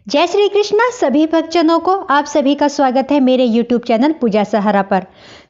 जय श्री कृष्णा सभी भक्तजनों को आप सभी का स्वागत है मेरे YouTube चैनल पूजा सहारा पर।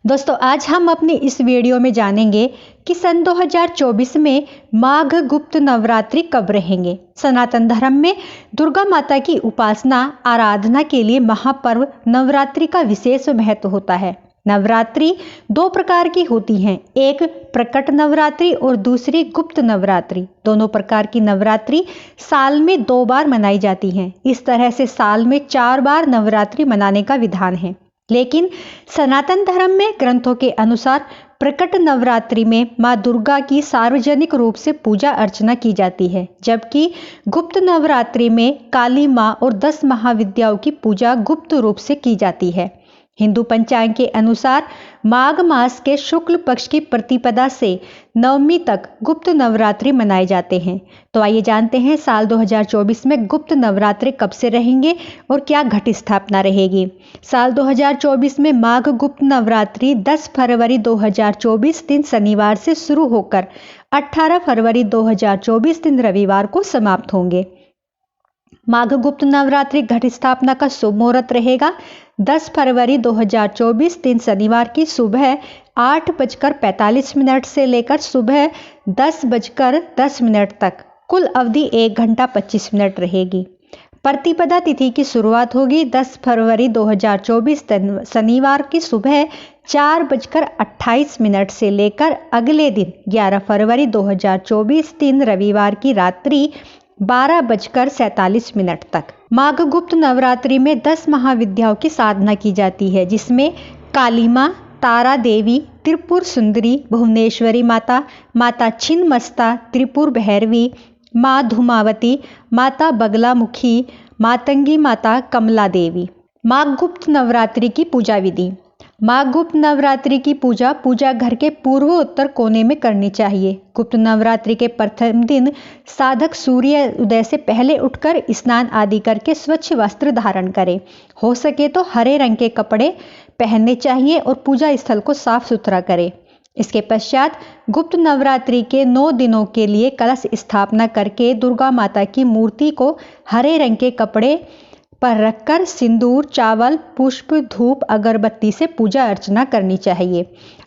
दोस्तों आज हम अपनी इस वीडियो में जानेंगे कि सन 2024 में माघ गुप्त नवरात्रि कब रहेंगे। सनातन धर्म में दुर्गा माता की उपासना आराधना के लिए महापर्व नवरात्रि का विशेष महत्व होता है। नवरात्रि दो प्रकार की होती हैं, एक प्रकट नवरात्रि और दूसरी गुप्त नवरात्रि। दोनों प्रकार की नवरात्रि साल में 2 बार मनाई जाती हैं। इस तरह से साल में 4 बार नवरात्रि मनाने का विधान है। लेकिन सनातन धर्म में ग्रंथों के अनुसार प्रकट नवरात्रि में माँ दुर्गा की सार्वजनिक रूप से पूजा अर्चना की जाती है, जबकि गुप्त नवरात्रि में काली माँ और 10 महाविद्याओं की पूजा गुप्त रूप से की जाती है। हिंदू पंचांग के अनुसार माघ मास के शुक्ल पक्ष की प्रतिपदा से नवमी तक गुप्त नवरात्रि मनाए जाते हैं। तो आइए जानते हैं साल 2024 में गुप्त नवरात्रि कब से रहेंगे और क्या घट स्थापना रहेगी। साल 2024 में माघ गुप्त नवरात्रि 10 फरवरी 2024 दिन शनिवार से शुरू होकर 18 फरवरी 2024 दिन रविवार को समाप्त होंगे। माघ गुप्त नवरात्रि घट स्थापना का शुभ मुहूर्त रहेगा 10 फरवरी 2024 दिन शनिवार की सुबह 8:45 से लेकर सुबह 10:10 तक। कुल अवधि 1 घंटा 25 मिनट रहेगी। प्रतिपदा तिथि की शुरुआत होगी 10 फरवरी 2024 दिन शनिवार की सुबह 4:28 से लेकर अगले दिन 11 फरवरी 2024 दिन रविवार की रात्रि 12:47 तक। माघ गुप्त नवरात्रि में 10 महाविद्याओं की साधना की जाती है, जिसमें काली माँ, तारा देवी, त्रिपुर सुंदरी, भुवनेश्वरी माता, माता छिन्नमस्ता, त्रिपुर भैरवी, माँ धूमावती, माता बगलामुखी, मातंगी माता, कमला देवी। माघ गुप्त नवरात्रि की पूजा विधि। माघ गुप्त नवरात्रि की पूजा घर के पूर्व उत्तर कोने में करनी चाहिए। गुप्त नवरात्रि के प्रथम दिन साधक सूर्य उदय से पहले उठकर स्नान आदि करके स्वच्छ वस्त्र धारण करे। हो सके तो हरे रंग के कपड़े पहनने चाहिए और पूजा स्थल को साफ सुथरा करे। इसके पश्चात गुप्त नवरात्रि के 9 दिनों के लिए कलश स्थापना करके दुर्गा माता की मूर्ति को हरे रंग के कपड़े पर रखकर सिंदूर, चावल, पुष्प, धूप, अगरबत्ती से पूजा अर्चना करनी चाहिए।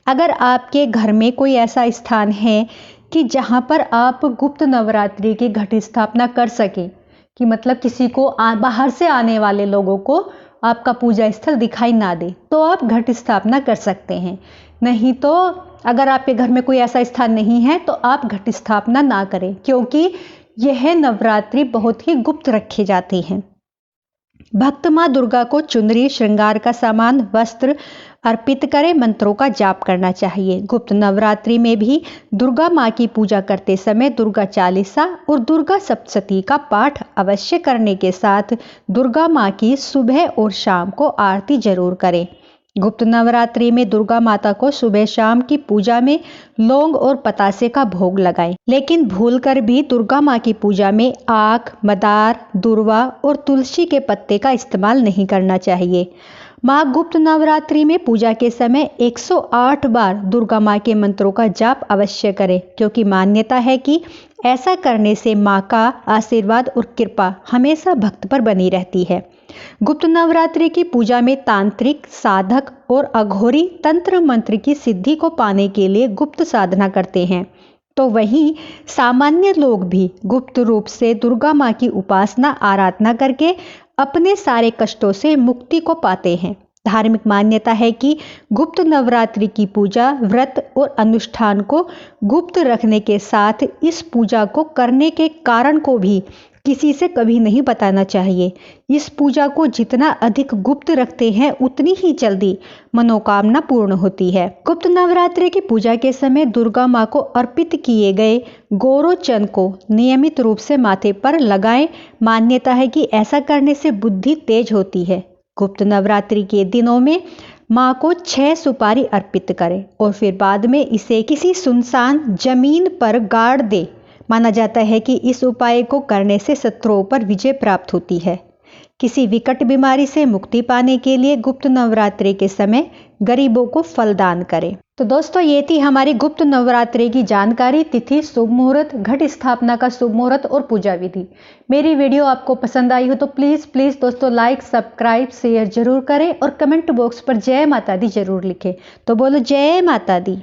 अगर आपके घर में कोई ऐसा स्थान है कि जहां पर आप गुप्त नवरात्रि की घट स्थापना कर सके, कि मतलब किसी को बाहर से आने वाले लोगों को आपका पूजा स्थल दिखाई ना दे, तो आप घट स्थापना कर सकते हैं। नहीं तो अगर आपके घर में कोई ऐसा स्थान नहीं है तो आप घट स्थापना ना करें, क्योंकि यह नवरात्रि बहुत ही गुप्त रखे जाते हैं। भक्त माँ दुर्गा को चुनरी, श्रृंगार का सामान, वस्त्र अर्पित करें। मंत्रों का जाप करना चाहिए। गुप्त नवरात्रि में भी दुर्गा माँ की पूजा करते समय दुर्गा चालीसा और दुर्गा सप्तशती का पाठ अवश्य करने के साथ दुर्गा माँ की सुबह और शाम को आरती जरूर करें। गुप्त नवरात्रि में दुर्गा माता को सुबह शाम की पूजा में लौंग और पतासे का भोग लगाएं, लेकिन भूलकर भी दुर्गा माँ की पूजा में आक, मदार, दूर्वा और तुलसी के पत्ते का इस्तेमाल नहीं करना चाहिए। माँ गुप्त नवरात्रि में पूजा के समय 108 बार दुर्गा माँ के मंत्रों का जाप अवश्य करें, क्योंकि मान्यता है कि ऐसा करने से माँ का आशीर्वाद और कृपा हमेशा भक्त पर बनी रहती है। गुप्त नवरात्रि की पूजा में तांत्रिक, साधक और अघोरी तंत्र मंत्र की सिद्धि को पाने के लिए गुप्त साधना करते हैं, तो वहीं सामान्य लोग भी गुप्त रूप से दुर्गा माँ की उपासना आराधना करके अपने सारे कष्टों से मुक्ति को पाते हैं। धार्मिक मान्यता है कि गुप्त नवरात्रि की पूजा, व्रत और अनुष्ठान को गुप्त रखने के साथ इस पूजा को करने के कारण को भी किसी से कभी नहीं बताना चाहिए। इस पूजा को जितना अधिक गुप्त रखते हैं उतनी ही जल्दी मनोकामना पूर्ण होती है। गुप्त नवरात्रि की पूजा के समय दुर्गा माँ को अर्पित किए गए गोरोचन को नियमित रूप से माथे पर लगाएं। मान्यता है कि ऐसा करने से बुद्धि तेज होती है। गुप्त नवरात्रि के दिनों में माँ को 6 सुपारी अर्पित करें और फिर बाद में इसे किसी सुनसान जमीन पर गाड़ दे। माना जाता है कि इस उपाय को करने से शत्रुओं पर विजय प्राप्त होती है। किसी विकट बीमारी से मुक्ति पाने के लिए गुप्त नवरात्रि के समय गरीबों को फल दान करें। तो दोस्तों ये थी हमारी गुप्त नवरात्रि की जानकारी, तिथि, शुभ मुहूर्त, घट स्थापना का शुभ मुहूर्त और पूजा विधि। मेरी वीडियो आपको पसंद आई हो तो प्लीज़ दोस्तों लाइक, सब्सक्राइब, शेयर जरूर करें और कमेंट बॉक्स पर जय माता दी जरूर लिखें। तो बोलो जय माता दी।